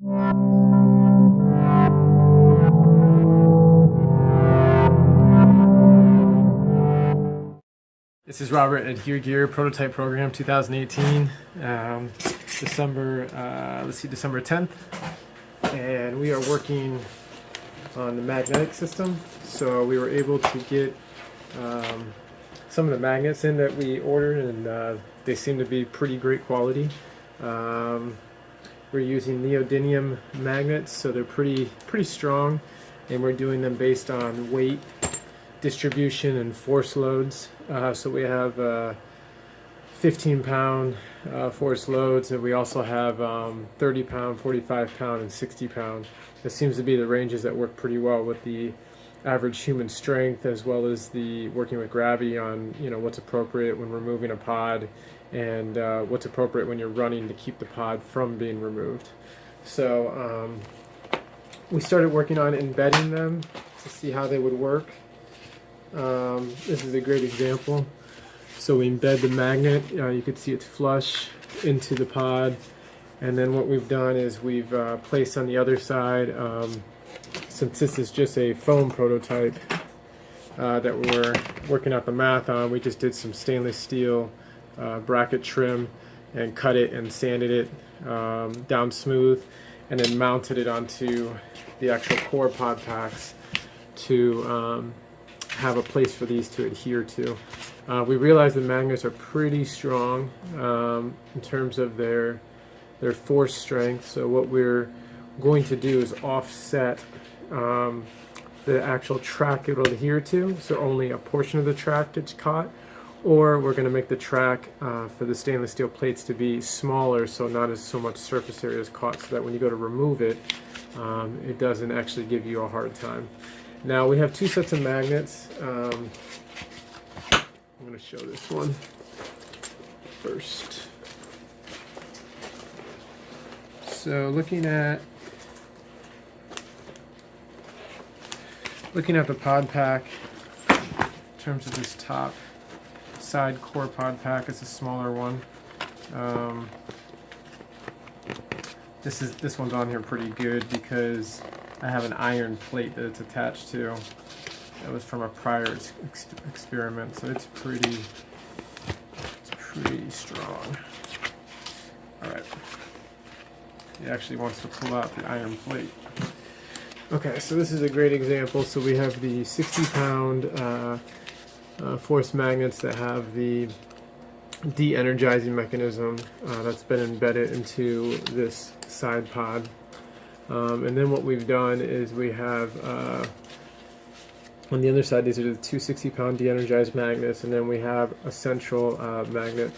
This is Robert at Here Gear Prototype Program 2018, December 10th, and we are working on the magnetic system. So we were able to get some of the magnets in that we ordered, and they seem to be pretty great quality. We're using neodymium magnets, so they're pretty strong, and we're doing them based on weight distribution and force loads. So we have 15-pound force loads, and we also have 30-pound, 45-pound, and 60-pound. This seems to be the ranges that work pretty well with the average human strength, as well as the working with gravity on what's appropriate when removing a pod, and what's appropriate when you're running to keep the pod from being removed. So we started working on embedding them to see how they would work. This is a great example. So we embed the magnet, you can see it's flush into the pod, and then what we've done is we've placed on the other side, since this is just a foam prototype that we're working out the math on, we just did some stainless steel bracket trim and cut it and sanded it down smooth, and then mounted it onto the actual core pod packs to have a place for these to adhere to. We realize the magnets are pretty strong in terms of their force strength, so what we're going to do is offset the actual track it will adhere to, so only a portion of the track gets caught, or we're going to make the track for the stainless steel plates to be smaller, so not as so much surface area is caught, so that when you go to remove it, it doesn't actually give you a hard time. Now we have two sets of magnets. I'm going to show this one first. So looking at the pod pack, in terms of this top side core pod pack, it's a smaller one. This one's on here pretty good because I have an iron plate that it's attached to. That was from a prior experiment, so it's pretty strong. All right. It actually wants to pull out the iron plate. Okay, so this is a great example. So we have the 60-pound force magnets that have the de-energizing mechanism that's been embedded into this side pod. And then what we've done is we have on the other side, these are the two 60-pound de-energized magnets, and then we have a central magnet.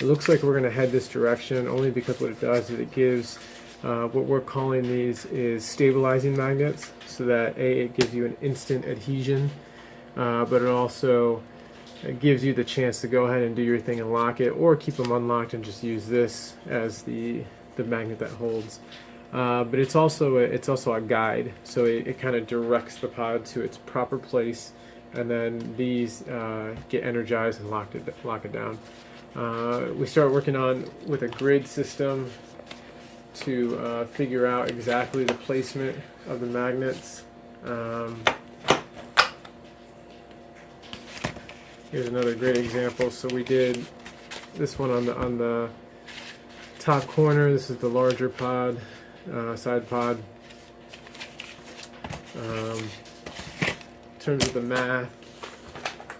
It looks like we're going to head this direction only because what it does is it gives what we're calling these is stabilizing magnets, so that it gives you an instant adhesion, but it also gives you the chance to go ahead and do your thing and lock it, or keep them unlocked and just use this as the magnet that holds. But it's also a guide, so it kind of directs the pod to its proper place, and then these get energized and lock it down. We start working with a grid system to figure out exactly the placement of the magnets. Here's another great example. So we did this one on the top corner. This is the larger pod. Side pod. In terms of the math,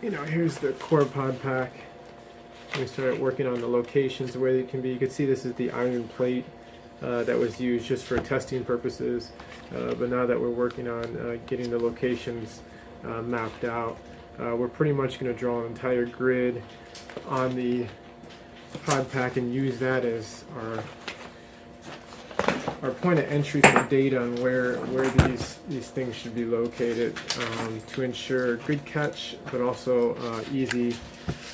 here's the core pod pack. We started working on the locations where they can be. You can see this is the iron plate that was used just for testing purposes, but now that we're working on getting the locations mapped out, we're pretty much going to draw an entire grid on the pod pack and use that as our point of entry for data on where these things should be located, to ensure good catch, but also easy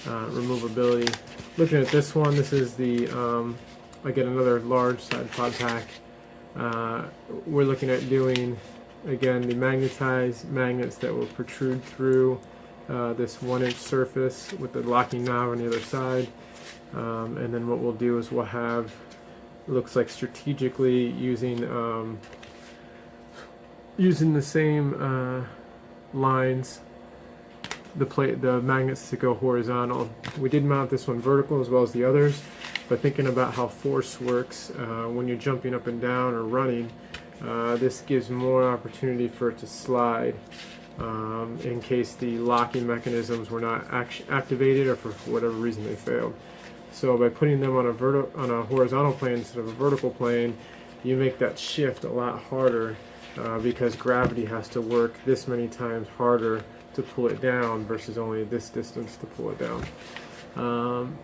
removability. Looking at this one, this is the again another large side pod pack. We're looking at doing again the magnetized magnets that will protrude through this 1-inch surface with the locking knob on the other side, and then what we'll do is we'll have It looks like strategically using using the same lines, the magnets to go horizontal. We did mount this one vertical as well as the others, but thinking about how force works when you're jumping up and down or running, this gives more opportunity for it to slide in case the locking mechanisms were not activated or for whatever reason they failed. So by putting them on a horizontal plane instead of a vertical plane, you make that shift a lot harder because gravity has to work this many times harder to pull it down versus only this distance to pull it down.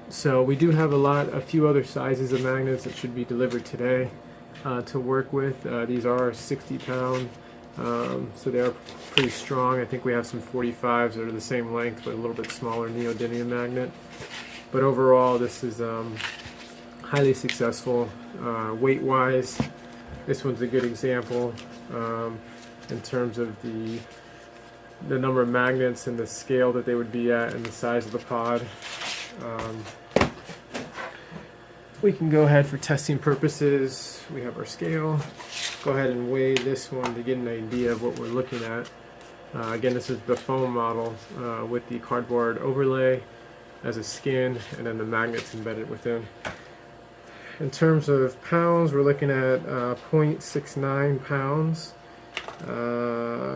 So we do have a few other sizes of magnets that should be delivered today to work with. These are 60-pound, so they are pretty strong. I think we have some 45s that are the same length but a little bit smaller neodymium magnet. But overall, this is highly successful weight-wise. This one's a good example in terms of the number of magnets and the scale that they would be at and the size of the pod. We can go ahead for testing purposes. We have our scale. Go ahead and weigh this one to get an idea of what we're looking at. Again, this is the foam model with the cardboard overlay as a skin and then the magnets embedded within. In terms of pounds, we're looking at 0.69 pounds,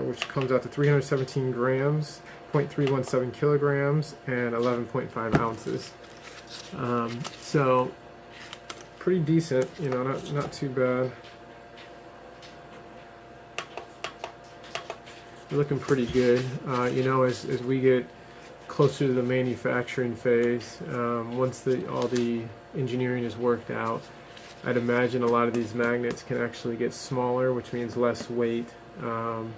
which comes out to 317 grams, 0.317 kilograms, and 11.5 ounces. So pretty decent, you know, not too bad. Looking pretty good. You know, as we get closer to the manufacturing phase, once all the engineering is worked out, I'd imagine a lot of these magnets can actually get smaller, which means less weight, and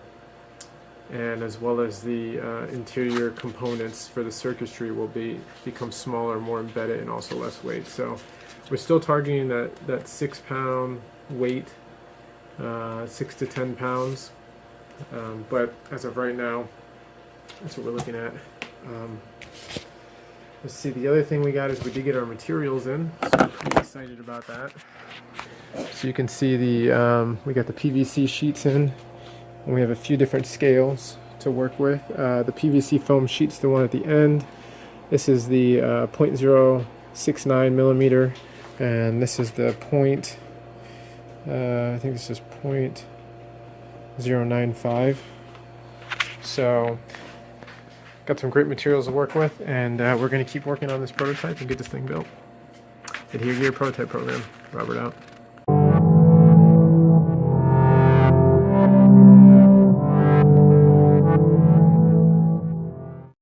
as well as the interior components for the circuitry will become smaller, more embedded, and also less weight. So we're still targeting that 6-pound weight, 6 to 10 pounds, but as of right now, that's what we're looking at. Let's see, the other thing we got is we did get our materials in, so I'm pretty excited about that. So you can see we got the PVC sheets in, and we have a few different scales to work with. The PVC foam sheet's the one at the end. This is the 0.069 millimeter, and this is the I think this is 0.095. So got some great materials to work with, and we're going to keep working on this prototype and get this thing built. Adhere to your prototype program. Robert out.